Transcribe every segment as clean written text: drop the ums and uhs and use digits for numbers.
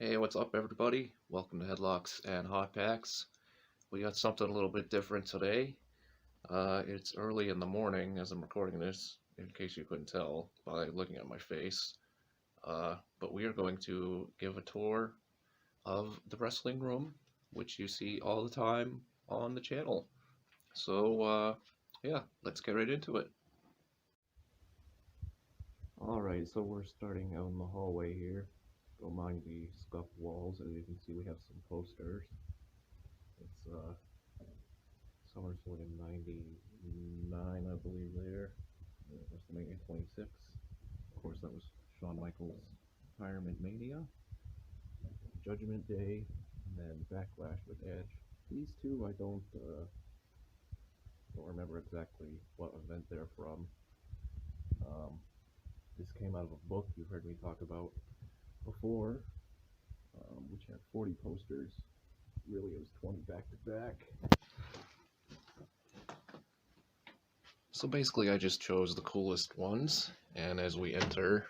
Hey, what's up, everybody? Welcome to Headlocks and Hot Packs. We got something a little bit different today. It's early in the morning as I'm recording this, in case you couldn't tell by looking at my face. But we are going to give a tour of the wrestling room, which you see all the time on the channel. So, yeah, let's get right into it. Alright, so we're starting out in the hallway here. Don't mind the scuffed walls. As you can see, we have some posters. It's SummerSlam 99, I believe, there. WrestleMania 26. Of course, that was Shawn Michaels' Retirement Mania. Judgment Day, and then Backlash with Edge. These two, I don't remember exactly what event they're from. This came out of a book you've heard me talk about before, which had 40 posters. Really, it was 20 back to back. So basically, I just chose the coolest ones, and as we enter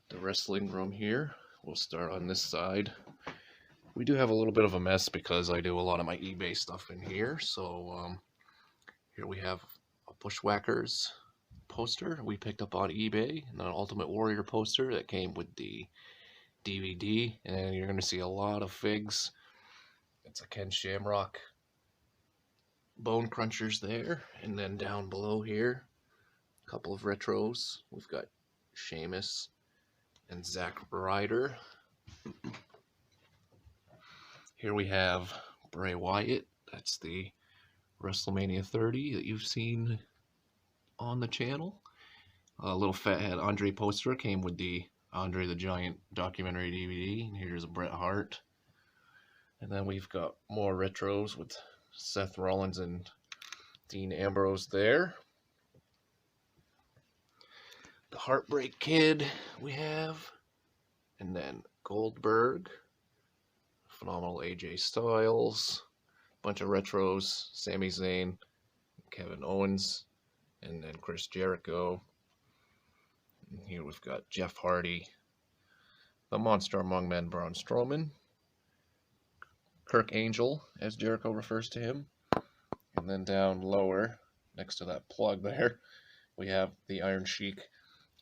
the wrestling room here, we'll start on this side. We do have a little bit of a mess because I do a lot of my eBay stuff in here. So here we have a Bushwhackers poster we picked up on eBay, and an Ultimate Warrior poster that came with the DVD, and you're going to see a lot of figs. It's a Ken Shamrock Bone Crunchers there, and then down below here, a couple of retros. We've got Sheamus and Zack Ryder. Here we have Bray Wyatt. That's the WrestleMania 30 that you've seen on the channel. A little fathead Andre poster came with the Andre the Giant documentary DVD. And here's a Bret Hart. And then we've got more retros with Seth Rollins and Dean Ambrose there. The Heartbreak Kid we have. And then Goldberg. Phenomenal AJ Styles. Bunch of retros. Sami Zayn. Kevin Owens. And then Chris Jericho. And here we've got Jeff Hardy. The Monster Among Men, Braun Strowman. Kirk Angel, as Jericho refers to him. And then down lower, next to that plug there, we have the Iron Sheik.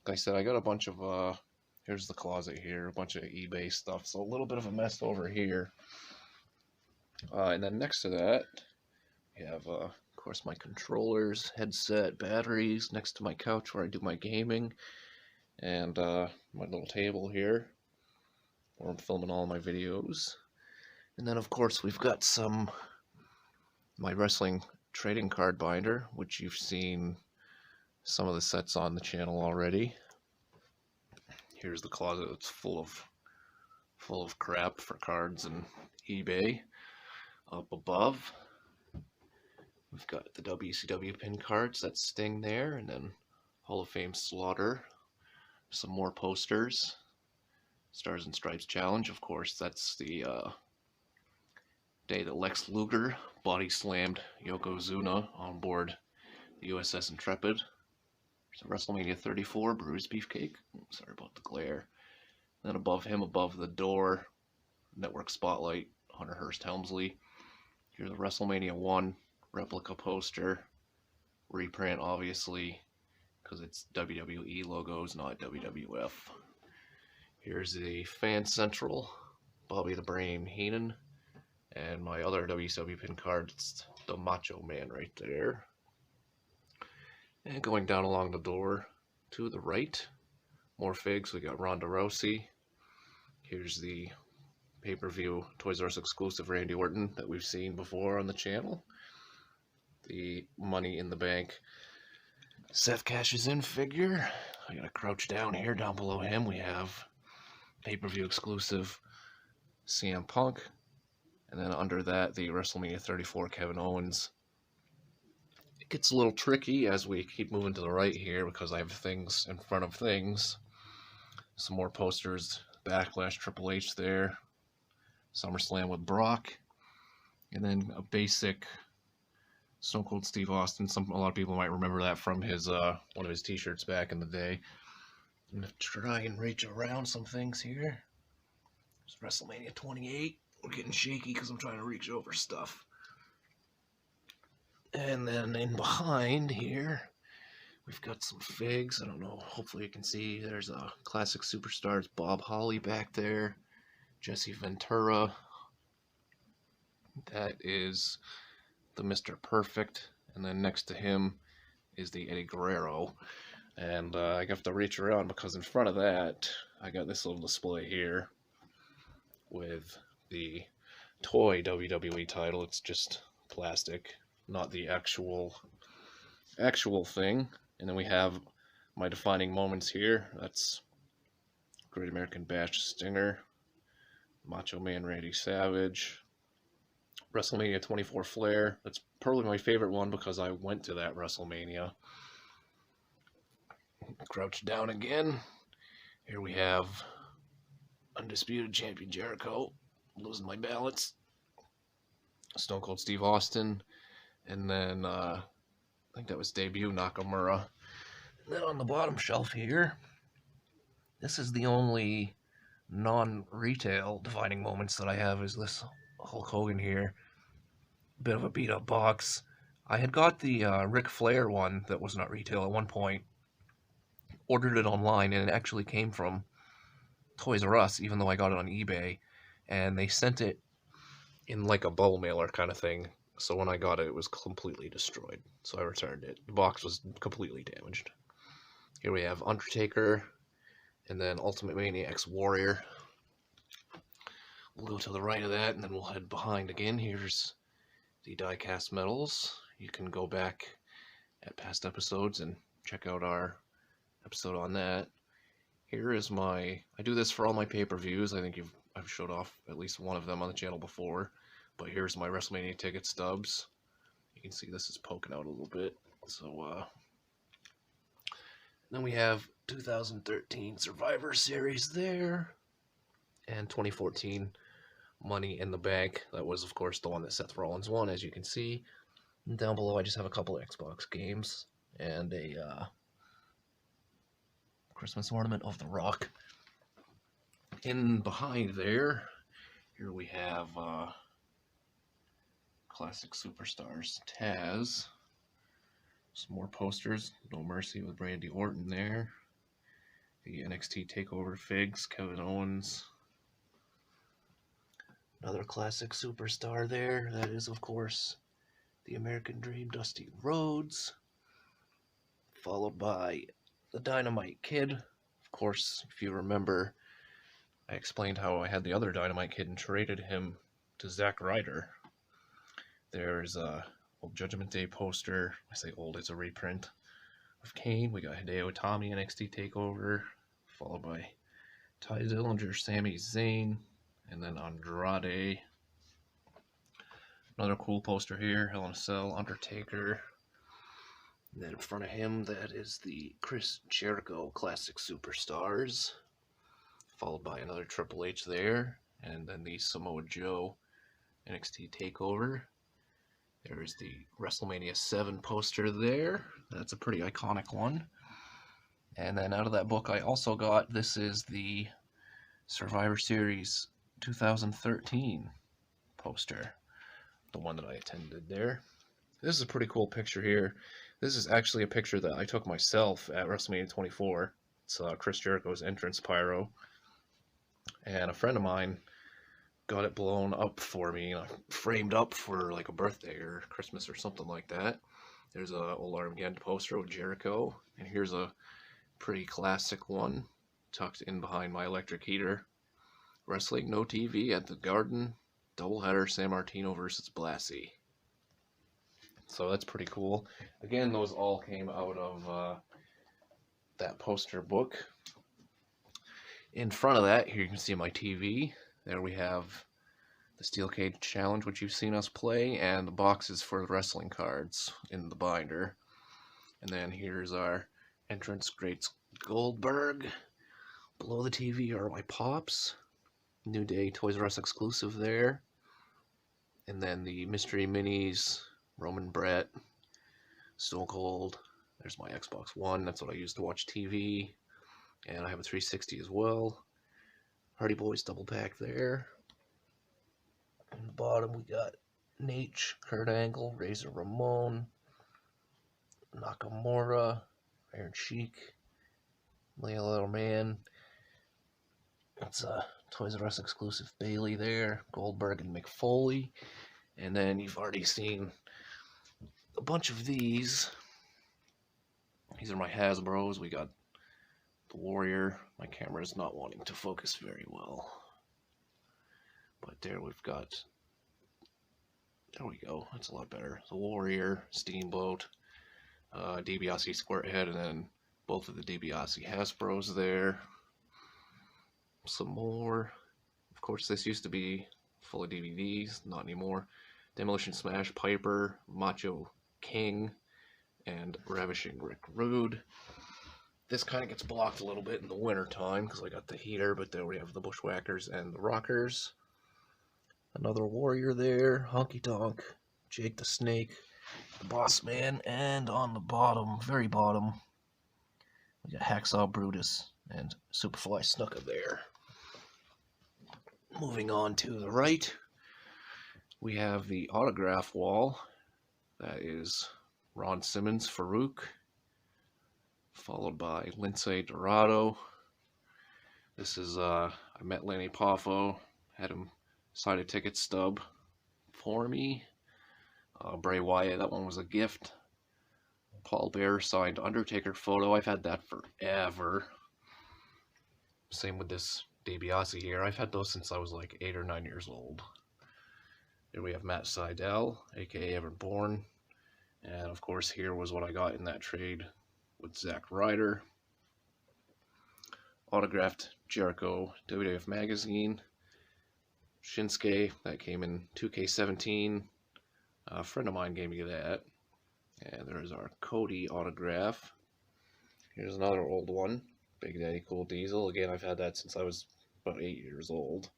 Like I said, I got a bunch of, here's the closet here, a bunch of eBay stuff. So a little bit of a mess over here. And then next to that, we have, of course, my controllers, headset, batteries, next to my couch where I do my gaming. And my little table here, where I'm filming all my videos. And then, of course, we've got my wrestling trading card binder, which you've seen some of the sets on the channel already. Here's the closet that's full of crap for cards and eBay. Up above, we've got the WCW pin cards. That's Sting there, and then Hall of Fame Slaughter. Some more posters. Stars and Stripes Challenge, of course, that's the day that Lex Luger body slammed Yokozuna on board the USS Intrepid. There's a WrestleMania 34 Bruised Beefcake. Sorry about the glare. And then above him, above the door, Network Spotlight, Hunter Hearst Helmsley. Here's the WrestleMania 1 replica poster. Reprint, obviously, because it's WWE logos, not WWF. Here's the Fan Central, Bobby the Brain Heenan. And my other WCW pin card, it's the Macho Man right there. And going down along the door to the right, more figs. We got Ronda Rousey. Here's the pay-per-view Toys R Us exclusive Randy Orton that we've seen before on the channel. The Money in the Bank Seth Cashes In figure. I gotta crouch down here. Down below him we have pay-per-view exclusive CM Punk. And then under that, the WrestleMania 34 Kevin Owens. It gets a little tricky as we keep moving to the right here because I have things in front of things. Some more posters. Backlash Triple H there. SummerSlam with Brock. And then a basic Stone Cold Steve Austin. A lot of people might remember that from his one of his t-shirts back in the day. I'm going to try and reach around some things here. It's WrestleMania 28. We're getting shaky because I'm trying to reach over stuff. And then in behind here, we've got some figs. I don't know. Hopefully you can see. There's a Classic Superstars Bob Holly back there. Jesse Ventura. That is the Mr. Perfect. And then next to him is the Eddie Guerrero. And I have to reach around because in front of that, I got this little display here with the toy WWE title. It's just plastic, not the actual thing. And then we have my defining moments here. That's Great American Bash Stinger, Macho Man Randy Savage, WrestleMania 24 Flair. That's probably my favorite one because I went to that WrestleMania. Crouch down again. Here we have Undisputed Champion Jericho. Losing my balance. Stone Cold Steve Austin. And then I think that was debut Nakamura. And then on the bottom shelf here, this is the only non-retail defining moments that I have, is this Hulk Hogan here. Bit of a beat up box. I had got the Ric Flair one that was not retail at one point. Ordered it online and it actually came from Toys R Us, even though I got it on eBay. And they sent it in like a bowl mailer kind of thing. So when I got it, it was completely destroyed. So I returned it. The box was completely damaged. Here we have Undertaker, and then Ultimate Maniacs Warrior. We'll go to the right of that, and then we'll head behind again. Here's the die-cast medals. You can go back at past episodes and check out our episode on that. Here is my... I do this for all my pay-per-views. I think I've showed off at least one of them on the channel before. But here's my WrestleMania ticket stubs. You can see this is poking out a little bit. So, then we have 2013 Survivor Series there. And 2014 Money in the Bank. That was, of course, the one that Seth Rollins won, as you can see. And down below, I just have a couple of Xbox games. And a Christmas ornament of The Rock. In behind there, here we have... Classic Superstars Taz. Some more posters. No Mercy with Randy Orton there. The NXT TakeOver figs. Kevin Owens. Another Classic Superstar there. That is, of course, the American Dream Dusty Rhodes. Followed by the Dynamite Kid. Of course, if you remember, I explained how I had the other Dynamite Kid and traded him to Zack Ryder. There's a old Judgment Day poster. I say old, it's a reprint of Kane. We got Hideo Itami NXT TakeOver, followed by Ty Dillinger, Sami Zayn, and then Andrade. Another cool poster here, Hell in a Cell, Undertaker. And then in front of him, that is the Chris Jericho Classic Superstars, followed by another Triple H there, and then the Samoa Joe NXT TakeOver. There's the WrestleMania 7 poster there. That's a pretty iconic one. And then out of that book I also got, this is the Survivor Series 2013 poster. The one that I attended there. This is a pretty cool picture here. This is actually a picture that I took myself at WrestleMania 24. It's Chris Jericho's entrance pyro. And a friend of mine got it blown up for me, framed up for like a birthday or Christmas or something like that. There's a old Armageddon poster with Jericho, and here's a pretty classic one tucked in behind my electric heater. Wrestling No TV at the Garden, doubleheader, San Martino versus Blassie. So that's pretty cool. Again, those all came out of that poster book. In front of that, here you can see my TV. There we have the Steel Cage Challenge, which you've seen us play, and the boxes for the wrestling cards in the binder. And then here's our entrance, Great Goldberg. Below the TV are my Pops. New Day Toys R Us exclusive there. And then the Mystery Minis, Roman Brett, Stone Cold. There's my Xbox One. That's what I use to watch TV. And I have a 360 as well. Hardy Boys double pack there. On the bottom, we got Nate, Kurt Angle, Razor Ramon, Nakamura, Iron Sheik, Leia Little Man. That's a Toys R Us exclusive Bailey there, Goldberg and McFoley. And then you've already seen a bunch of these. These are my Hasbros. We got the Warrior. My camera is not wanting to focus very well. But there we've got, there we go, that's a lot better. The Warrior, Steamboat, DiBiase Squarehead, and then both of the DiBiase Hasbros there. Some more. Of course, this used to be full of DVDs, not anymore. Demolition Smash, Piper, Macho King, and Ravishing Rick Rude. This kind of gets blocked a little bit in the winter time because I got the heater, but there we have the Bushwhackers and the Rockers. Another Warrior there, Honky Tonk, Jake the Snake, the Boss Man, and on the bottom, very bottom, we got Hacksaw Brutus and Superfly Snuka there. Moving on to the right, we have the autograph wall. That is Ron Simmons, Farouk, followed by Lindsay Dorado. This is, I met Lanny Poffo, had him sign a ticket stub for me. Bray Wyatt, that one was a gift. Paul Bearer signed Undertaker photo. I've had that forever. Same with this DiBiase here. I've had those since I was like 8 or 9 years old. Here we have Matt Sydal, aka Evan Bourne. And of course, here was what I got in that trade with Zack Ryder. Autographed Jericho WWF Magazine. Shinsuke, that came in 2K17. A friend of mine gave me that. And there's our Cody autograph. Here's another old one. Big Daddy Cool Diesel. Again, I've had that since I was about 8 years old.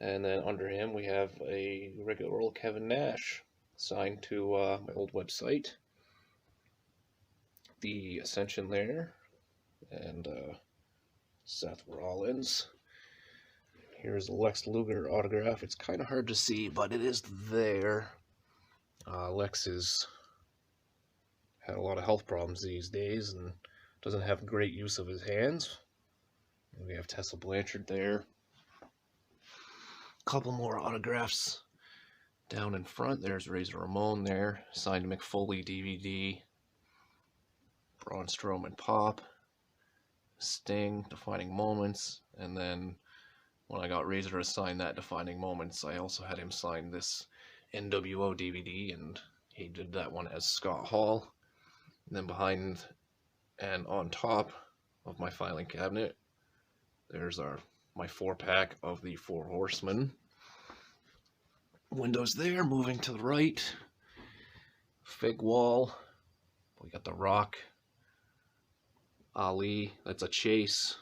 And then under him, we have a regular old Kevin Nash signed to my old website. The Ascension there. And Seth Rollins. Here's the Lex Luger autograph. It's kind of hard to see, but it is there. Lex has had a lot of health problems these days and doesn't have great use of his hands. And we have Tessa Blanchard there. Couple more autographs down in front. There's Razor Ramon there, signed McFoley DVD. Braun Strowman Pop. Sting, Defining Moments. And then when I got Razor to sign that Defining Moments, I also had him sign this NWO DVD, and he did that one as Scott Hall. And then behind and on top of my filing cabinet, there's my 4-pack of the Four Horsemen. Windows there. Moving to the right, fig wall. We got The Rock, Ali. That's a chase.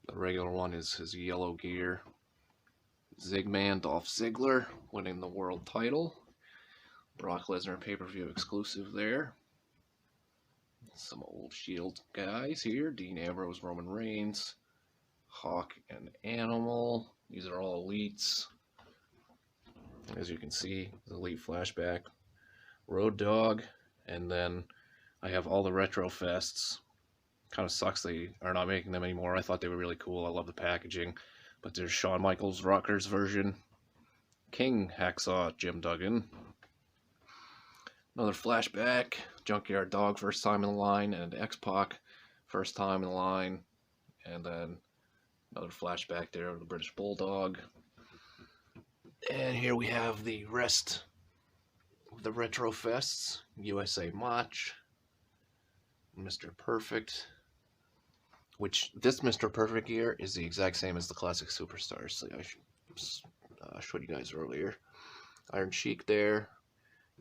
The regular one is his yellow gear. Zigman, Dolph Ziggler, winning the world title. Brock Lesnar pay-per-view exclusive there. Some old Shield guys here. Dean Ambrose, Roman Reigns, Hawk and Animal. These are all elites. As you can see, the Elite Flashback, Road Dogg, and then I have all the Retro Fests. Kind of sucks they are not making them anymore. I thought they were really cool. I love the packaging. But there's Shawn Michaels Rockers version. King Hacksaw Jim Duggan. Another flashback. Junkyard Dog first time in the line. And X-Pac first time in the line. And then another flashback there of the British Bulldog. And here we have the rest of the Retro Fests. USA Mach. Mr. Perfect. Which, this Mr. Perfect gear is the exact same as the Classic Superstars. So I showed you guys earlier. Iron Sheik there.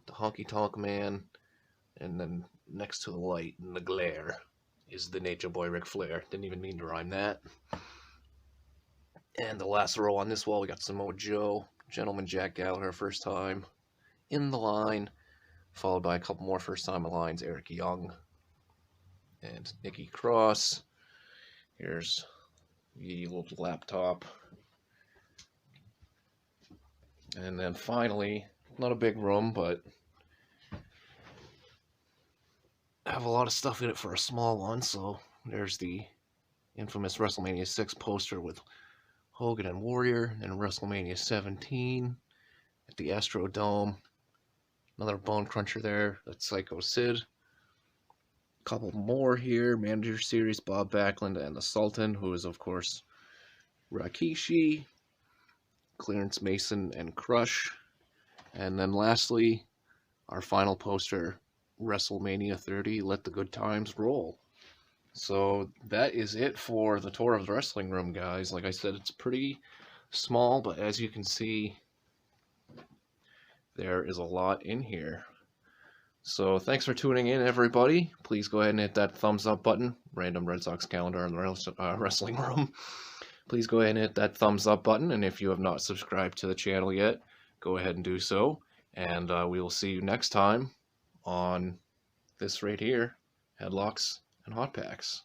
The Honky Tonk Man. And then next to the light in the glare is the Nature Boy Ric Flair. Didn't even mean to rhyme that. And the last row on this wall, we got Samoa Joe. Gentleman Jack Gallagher, first time in the line. Followed by a couple more first time in lines. Eric Young and Nikki Cross. Here's the little laptop. And then finally, not a big room, but I have a lot of stuff in it for a small one. So there's the infamous WrestleMania 6 poster with Hogan and Warrior, and WrestleMania 17 at the Astrodome. Another bone cruncher there, that's Psycho Sid. A couple more here, Manager Series, Bob Backlund and the Sultan, who is of course Rikishi, Clarence Mason and Crush. And then lastly, our final poster, WrestleMania 30, Let the Good Times Roll. So that is it for the tour of the wrestling room, guys. Like I said, it's pretty small, but as you can see, there is a lot in here. So thanks for tuning in, everybody. Please go ahead and hit that thumbs up button. Random Red Sox calendar in the wrestling room. Please go ahead and hit that thumbs up button. And if you have not subscribed to the channel yet, go ahead and do so. And we will see you next time on this right here, Headlocks and Hot Packs.